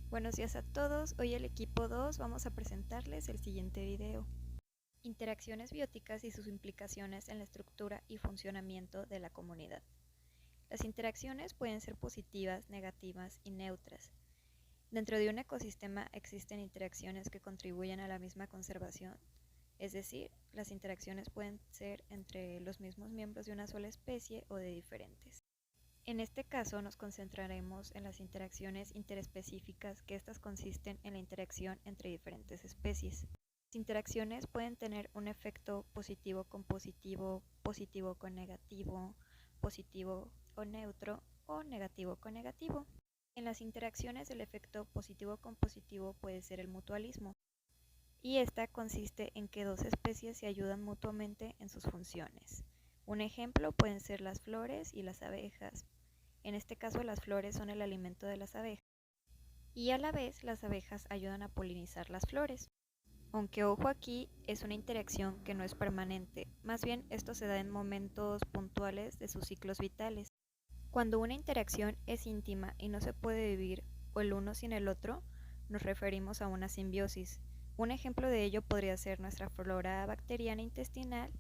Buenos días a todos, hoy el equipo 2 vamos a presentarles el siguiente video. Interacciones bióticas y sus implicaciones en la estructura y funcionamiento de la comunidad. Las interacciones pueden ser positivas, negativas y neutras. Dentro de un ecosistema existen interacciones que contribuyen a la misma conservación, es decir, las interacciones pueden ser entre los mismos miembros de una sola especie o de diferentes. En este caso nos concentraremos en las interacciones interespecíficas, que estas consisten en la interacción entre diferentes especies. Las interacciones pueden tener un efecto positivo con positivo, positivo con negativo, positivo o neutro o negativo con negativo. En las interacciones el efecto positivo con positivo puede ser el mutualismo, y esta consiste en que dos especies se ayudan mutuamente en sus funciones. Un ejemplo pueden ser las flores y las abejas. En este caso las flores son el alimento de las abejas y a la vez las abejas ayudan a polinizar las flores. Aunque ojo, aquí es una interacción que no es permanente, más bien esto se da en momentos puntuales de sus ciclos vitales. Cuando una interacción es íntima y no se puede vivir o el uno sin el otro, nos referimos a una simbiosis. Un ejemplo de ello podría ser nuestra flora bacteriana intestinal,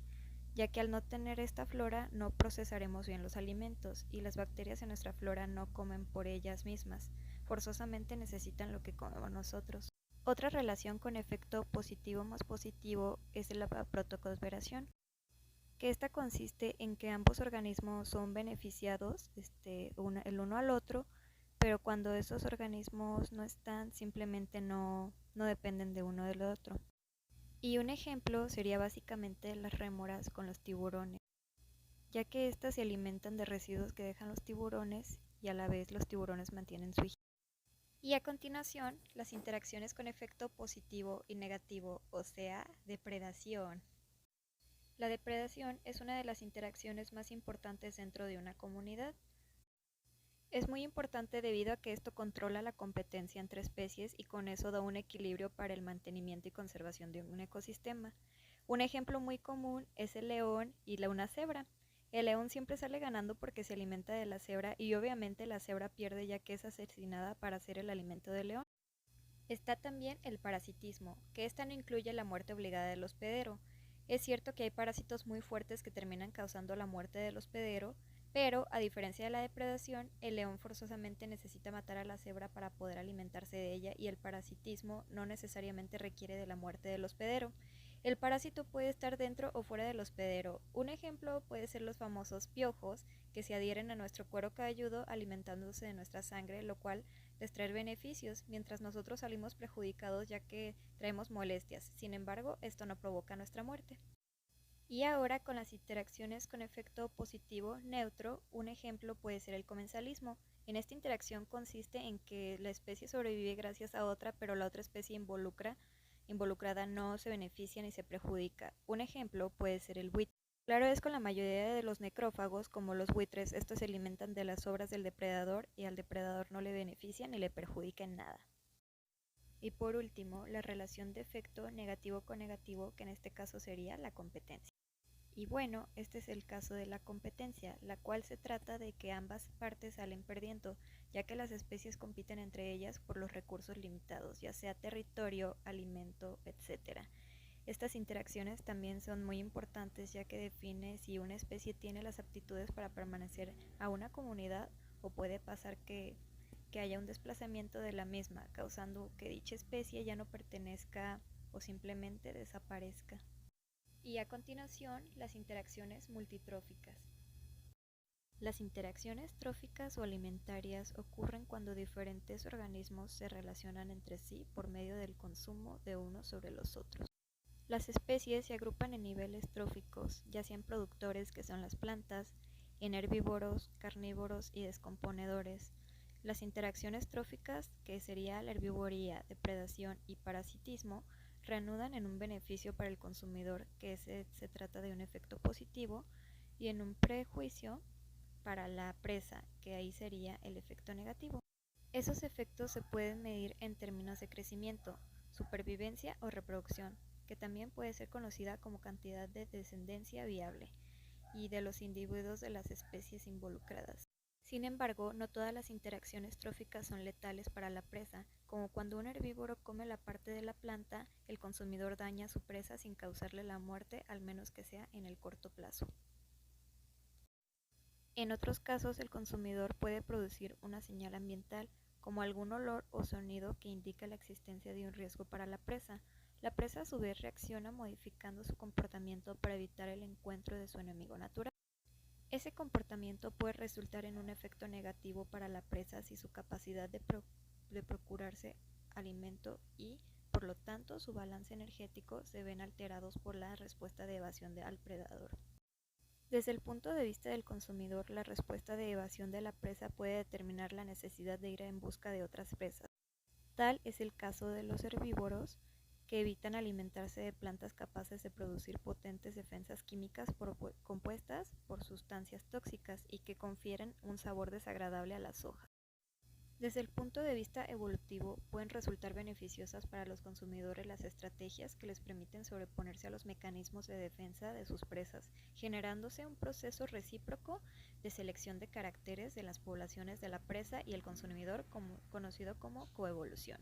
ya que al no tener esta flora no procesaremos bien los alimentos y las bacterias en nuestra flora no comen por ellas mismas, forzosamente necesitan lo que comemos nosotros. Otra relación con efecto positivo más positivo es la protocooperación, que esta consiste en que ambos organismos son beneficiados el uno al otro, pero cuando esos organismos no están, simplemente no dependen de uno del otro. Y un ejemplo sería básicamente las rémoras con los tiburones, ya que éstas se alimentan de residuos que dejan los tiburones y a la vez los tiburones mantienen su higiene. Y a continuación, las interacciones con efecto positivo y negativo, o sea, depredación. La depredación es una de las interacciones más importantes dentro de una comunidad. Es muy importante debido a que esto controla la competencia entre especies y con eso da un equilibrio para el mantenimiento y conservación de un ecosistema. Un ejemplo muy común es el león y una cebra. El león siempre sale ganando porque se alimenta de la cebra y obviamente la cebra pierde ya que es asesinada para ser el alimento del león. Está también el parasitismo, que esta no incluye la muerte obligada del hospedero. Es cierto que hay parásitos muy fuertes que terminan causando la muerte del hospedero, pero, a diferencia de la depredación, el león forzosamente necesita matar a la cebra para poder alimentarse de ella y el parasitismo no necesariamente requiere de la muerte del hospedero. El parásito puede estar dentro o fuera del hospedero. Un ejemplo puede ser los famosos piojos, que se adhieren a nuestro cuero cabelludo alimentándose de nuestra sangre, lo cual les trae beneficios, mientras nosotros salimos perjudicados ya que traemos molestias. Sin embargo, esto no provoca nuestra muerte. Y ahora con las interacciones con efecto positivo neutro, un ejemplo puede ser el comensalismo. En esta interacción consiste en que la especie sobrevive gracias a otra, pero la otra especie involucrada no se beneficia ni se perjudica. Un ejemplo puede ser el buitre. Claro es con la mayoría de los necrófagos, como los buitres, estos se alimentan de las sobras del depredador y al depredador no le beneficia ni le perjudica en nada. Y por último, la relación de efecto negativo con negativo, que en este caso sería la competencia. Y bueno, este es el caso de la competencia, la cual se trata de que ambas partes salen perdiendo, ya que las especies compiten entre ellas por los recursos limitados, ya sea territorio, alimento, etc. Estas interacciones también son muy importantes, ya que define si una especie tiene las aptitudes para permanecer a una comunidad o puede pasar que haya un desplazamiento de la misma, causando que dicha especie ya no pertenezca o simplemente desaparezca. Y a continuación, las interacciones multitróficas. Las interacciones tróficas o alimentarias ocurren cuando diferentes organismos se relacionan entre sí por medio del consumo de unos sobre los otros. Las especies se agrupan en niveles tróficos, ya sean productores, que son las plantas, en herbívoros, carnívoros y descomponedores. Las interacciones tróficas, que sería la herbivoría, depredación y parasitismo, reanudan en un beneficio para el consumidor, que se trata de un efecto positivo, y en un prejuicio para la presa, que ahí sería el efecto negativo. Esos efectos se pueden medir en términos de crecimiento, supervivencia o reproducción, que también puede ser conocida como cantidad de descendencia viable, y de los individuos de las especies involucradas. Sin embargo, no todas las interacciones tróficas son letales para la presa, como cuando un herbívoro come la parte de la planta, el consumidor daña a su presa sin causarle la muerte, al menos que sea en el corto plazo. En otros casos, el consumidor puede producir una señal ambiental, como algún olor o sonido que indica la existencia de un riesgo para la presa. La presa a su vez reacciona modificando su comportamiento para evitar el encuentro de su enemigo natural. Ese comportamiento puede resultar en un efecto negativo para la presa si su capacidad de procurarse alimento y, por lo tanto, su balance energético se ven alterados por la respuesta de evasión al predador. Desde el punto de vista del consumidor, la respuesta de evasión de la presa puede determinar la necesidad de ir en busca de otras presas. Tal es el caso de los herbívoros, que evitan alimentarse de plantas capaces de producir potentes defensas químicas compuestas por sustancias tóxicas y que confieren un sabor desagradable a las hojas. Desde el punto de vista evolutivo, pueden resultar beneficiosas para los consumidores las estrategias que les permiten sobreponerse a los mecanismos de defensa de sus presas, generándose un proceso recíproco de selección de caracteres de las poblaciones de la presa y el consumidor, conocido como coevolución.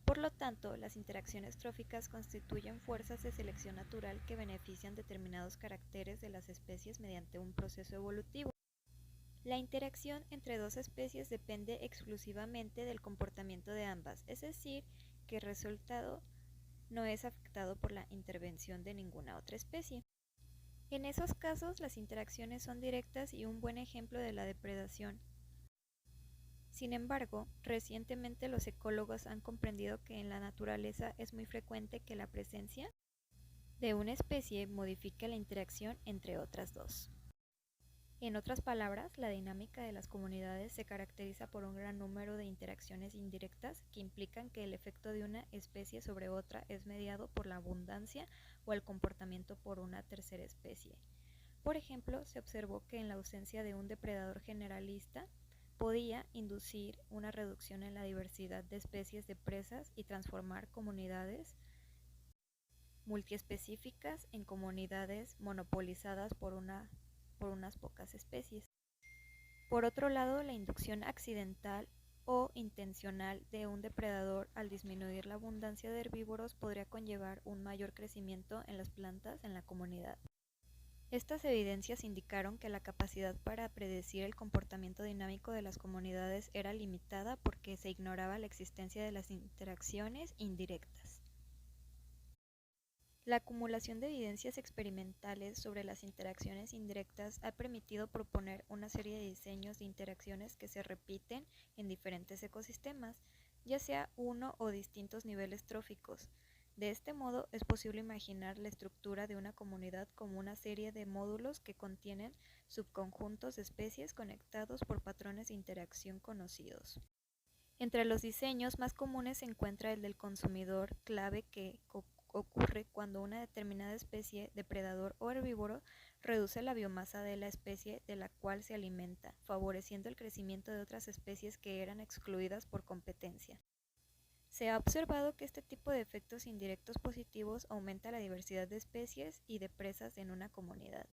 Por lo tanto, las interacciones tróficas constituyen fuerzas de selección natural que benefician determinados caracteres de las especies mediante un proceso evolutivo. La interacción entre dos especies depende exclusivamente del comportamiento de ambas, es decir, que el resultado no es afectado por la intervención de ninguna otra especie. En esos casos, las interacciones son directas y un buen ejemplo de la depredación. Sin embargo, recientemente los ecólogos han comprendido que en la naturaleza es muy frecuente que la presencia de una especie modifique la interacción entre otras dos. En otras palabras, la dinámica de las comunidades se caracteriza por un gran número de interacciones indirectas que implican que el efecto de una especie sobre otra es mediado por la abundancia o el comportamiento por una tercera especie. Por ejemplo, se observó que en la ausencia de un depredador generalista podía inducir una reducción en la diversidad de especies de presas y transformar comunidades multiespecíficas en comunidades monopolizadas por unas pocas especies. Por otro lado, la inducción accidental o intencional de un depredador al disminuir la abundancia de herbívoros podría conllevar un mayor crecimiento en las plantas en la comunidad. Estas evidencias indicaron que la capacidad para predecir el comportamiento dinámico de las comunidades era limitada porque se ignoraba la existencia de las interacciones indirectas. La acumulación de evidencias experimentales sobre las interacciones indirectas ha permitido proponer una serie de diseños de interacciones que se repiten en diferentes ecosistemas, ya sea uno o distintos niveles tróficos. De este modo, es posible imaginar la estructura de una comunidad como una serie de módulos que contienen subconjuntos de especies conectados por patrones de interacción conocidos. Entre los diseños más comunes se encuentra el del consumidor clave que ocurre cuando una determinada especie, depredador o herbívoro, reduce la biomasa de la especie de la cual se alimenta, favoreciendo el crecimiento de otras especies que eran excluidas por competencia. Se ha observado que este tipo de efectos indirectos positivos aumenta la diversidad de especies y de presas en una comunidad.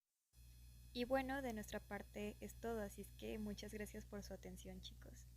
Y bueno, de nuestra parte es todo, así es que muchas gracias por su atención, chicos.